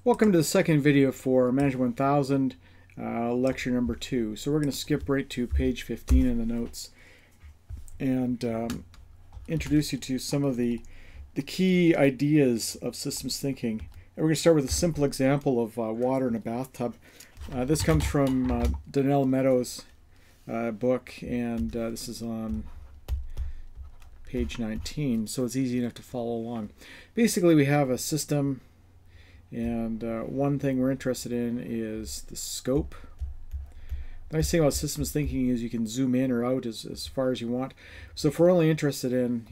Welcome to the second video for MGMT1000, lecture number 2. So we're going to skip right to page 15 in the notes and introduce you to some of the key ideas of systems thinking. And we're going to start with a simple example of water in a bathtub. This comes from Donnell Meadows' book, and this is on page 19, so it's easy enough to follow along. Basically, we have a system, and one thing we're interested in is the scope. The nice thing about systems thinking is you can zoom in or out as far as you want. So if we're only interested in,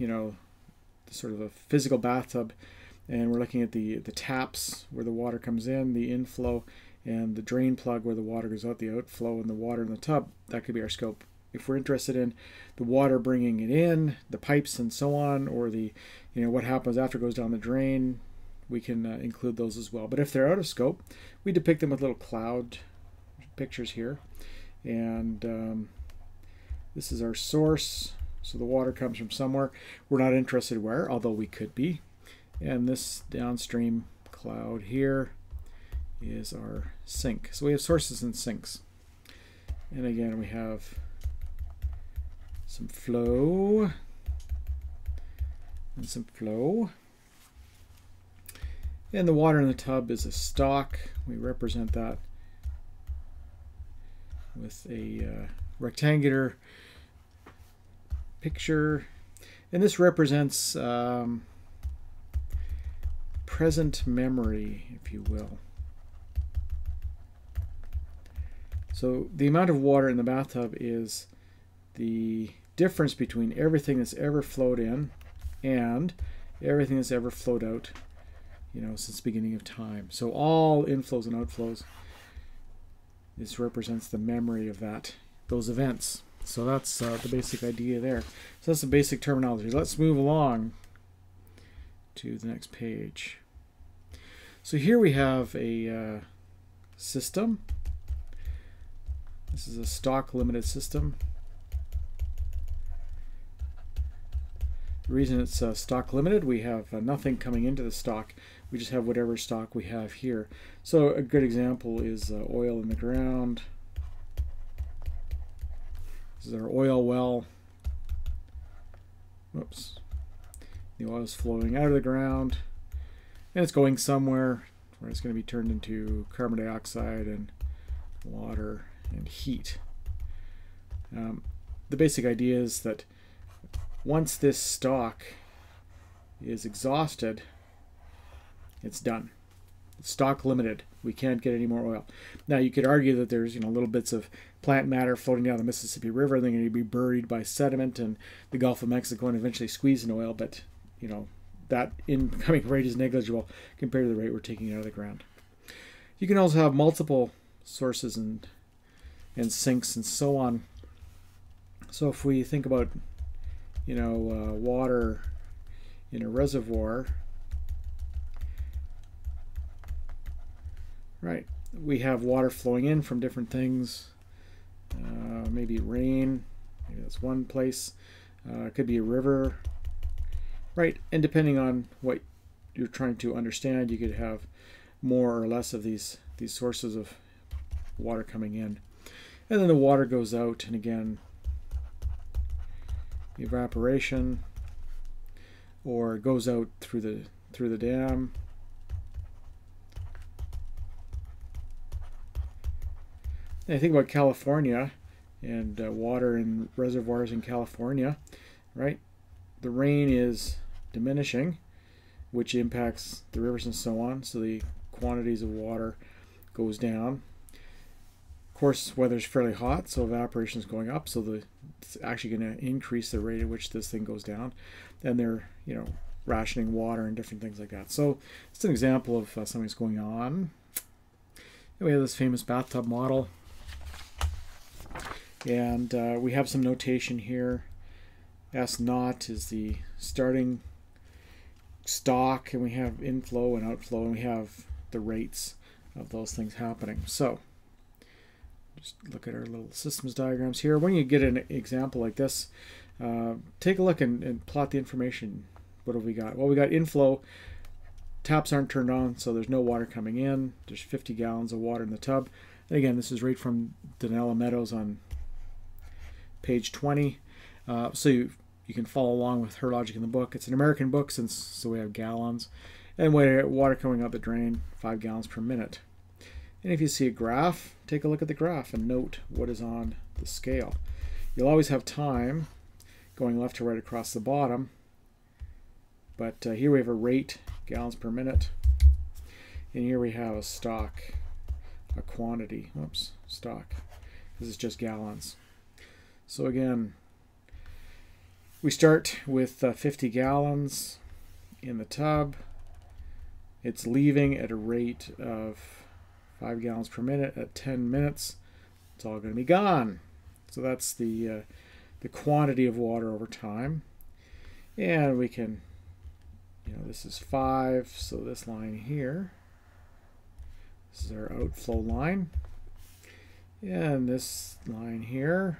sort of a physical bathtub, and we're looking at the taps where the water comes in, the inflow, and the drain plug where the water goes out, the outflow, and the water in the tub, that could be our scope. If we're interested in the water bringing it in, the pipes and so on, or the, what happens after it goes down the drain, we can include those as well. But if they're out of scope, we depict them with little cloud pictures here. And this is our source. So the water comes from somewhere. We're not interested where, although we could be. And this downstream cloud here is our sink. So we have sources and sinks. And again, we have some flow and some flow. And the water in the tub is a stock. We represent that with a rectangular picture. And this represents present memory, if you will. So the amount of water in the bathtub is the difference between everything that's ever flowed in and everything that's ever flowed out, since the beginning of time. So all inflows and outflows, this represents the memory of those events. So that's the basic idea there. So that's the basic terminology. Let's move along to the next page. So here we have a system. This is a stock limited system. The reason it's stock limited, we have nothing coming into the stock. We just have whatever stock we have here. So a good example is oil in the ground. This is our oil well. Whoops. The oil is flowing out of the ground, and it's going somewhere where it's going to be turned into carbon dioxide and water and heat. The basic idea is that once this stock is exhausted, it's done. It's stock limited. We can't get any more oil. Now you could argue that there's little bits of plant matter floating down the Mississippi River. They're going to be buried by sediment and the Gulf of Mexico and eventually squeeze in oil. But that incoming rate is negligible compared to the rate we're taking out of the ground. You can also have multiple sources and sinks and so on. So if we think about water in a reservoir, right? We have water flowing in from different things. Maybe rain. Maybe that's one place. It could be a river, right? And depending on what you're trying to understand, you could have more or less of these sources of water coming in, and then the water goes out, and again, evaporation, or goes out through the dam. And I think about California and water in reservoirs in California, right? The rain is diminishing, which impacts the rivers and so on, so the quantities of water goes down. Of course, weather's fairly hot, so evaporation is going up, so it's actually going to increase the rate at which this thing goes down. And they're, rationing water and different things like that. So it's an example of something that's going on. And we have this famous bathtub model. And we have some notation here. S naught is the starting stock, and we have inflow and outflow, and we have the rates of those things happening. So just look at our little systems diagrams here. When you get an example like this, take a look and plot the information. What have we got? Well, we got inflow taps aren't turned on, so there's no water coming in. There's 50 gallons of water in the tub. And again, this is right from Donella Meadows on page 20. So you can follow along with her logic in the book. It's an American book, so we have gallons. And water coming out the drain, 5 gallons per minute. And if you see a graph, take a look at the graph and note what is on the scale. You'll always have time going left to right across the bottom. But here we have a rate, gallons per minute. And here we have a stock, a quantity. Oops, stock. This is just gallons. So again, we start with 50 gallons in the tub. It's leaving at a rate of 5 gallons per minute at 10 minutes. It's all going to be gone. So that's the quantity of water over time. And we can, this is 5, so this line here, this is our outflow line. And this line here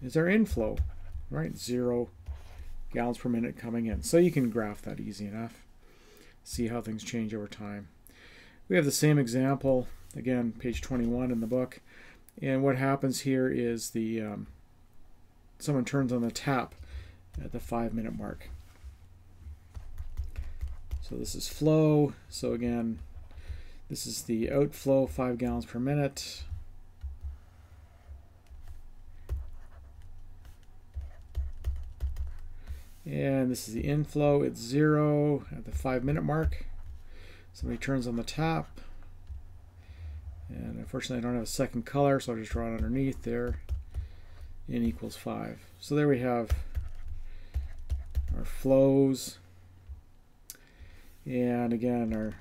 is our inflow, right? 0 gallons per minute coming in. So you can graph that easy enough. See how things change over time. We have the same example, again, page 21 in the book. And what happens here is someone turns on the tap at the 5-minute mark. So this is flow. So again, this is the outflow, 5 gallons per minute. And this is the inflow. It's 0 at the 5-minute mark. Somebody turns on the tap. And unfortunately, I don't have a second color, so I'll just draw it underneath there. N equals 5. So there we have our flows. And again, our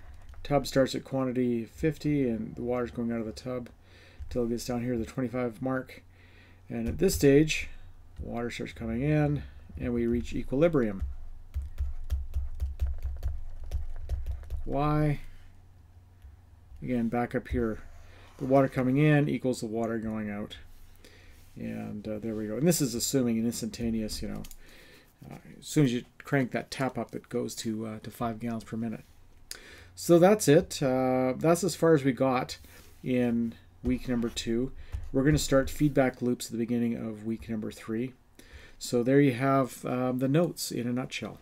tub starts at quantity 50, and the water's going out of the tub until it gets down here to the 25 mark. And at this stage, water starts coming in, and we reach equilibrium. Why? Again, back up here, the water coming in equals the water going out. And there we go. And this is assuming an instantaneous, as soon as you crank that tap up, it goes to 5 gallons per minute. So that's it. That's as far as we got in week number 2. We're going to start feedback loops at the beginning of week number 3. So there you have the notes in a nutshell.